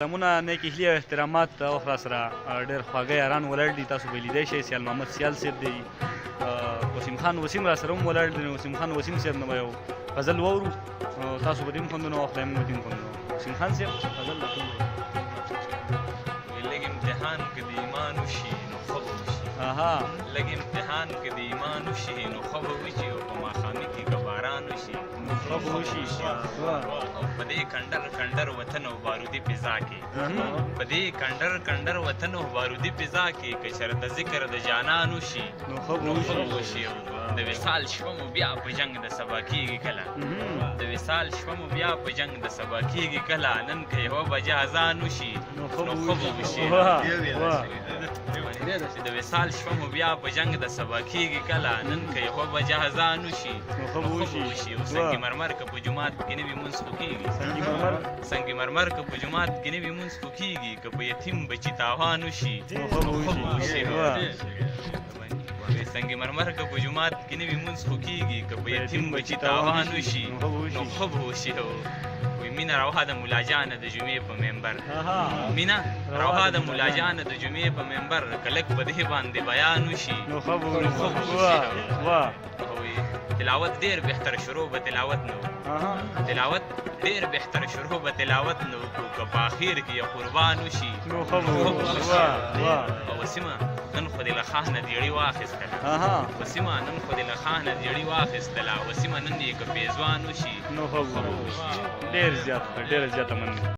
سلامونه نیکې هیلې او احترامات او راسره ډېر خواږه یاران ولاړ دي. تاسو به لیدی شئ سیال محمد سیال صاحب دی، وسیم خان وسیم راسره هم ولاړ دی. وسیم خان وسیم صاحب نه به یو غزل واورو، تاسو به دې هم خوندونه واخلئ، موږ به دې هم خوندونه واخلو. وسیم خان صاحب غزل لږ امتحان که د ایمان وشي نو ښه به وشي. لږ امتحان که د ایمان وشي نو ښه به وشي، او په ماښامي کې که باران وشي نو ښه به وشي. او په دې کنډر کنډر وطن او بارودي فضا کې، په دې کنډر کنډر وطن او بارودي فضا کې که چېرته ذکر د جانان وشي نو ښه به وشي. د وصال شپه مو بیا په جنګ د سبا کېږي کله، د وصال شپه مو بیا په جنګ د سبا کېږي کله، نن که یوه بجه اذان وشي نو ښه به وشي. د وصال شپه مو بیا په جنګ د سبا کېږي کله، نن که یوه بجه اذان وشي نو ښه به وشي. او سنگ مرمر که په جومات کې نه وي مونځ خو کېږي، سنگ مرمر که په جومات کې نه وي مونځ خو کېږي، که په یتیم بچي تاوان وشي نو ښه به وشي. سنگ مرمر که په جومات کې نه وي مونځ خو کېږي، که په یتیم بچي تاوان وشي نو ښه به وشي. وایي مینه روحه د ملا جانه د جمعې په ممبر، مینه روحه د ملا جانه د جمعې په ممبر، که لږ په دې باندې بیان وشي نو ښه به وشي. تلاوت ډېر بهتر شروع به تلاوت نه وو، تلاوت ډېر بهتر شروع به تلاوت نه وکړو، که په اخر کې یو قربان وشي نو ښه به وشي. او وسیمه نن خو دې له خانه دیړې واخیستله، وسیمه نن خو دې له خانه دیړې واخیستله، وسیمه نن یې که پیزوان وشي نو ښه به وشي. ډېر زیاته مننه.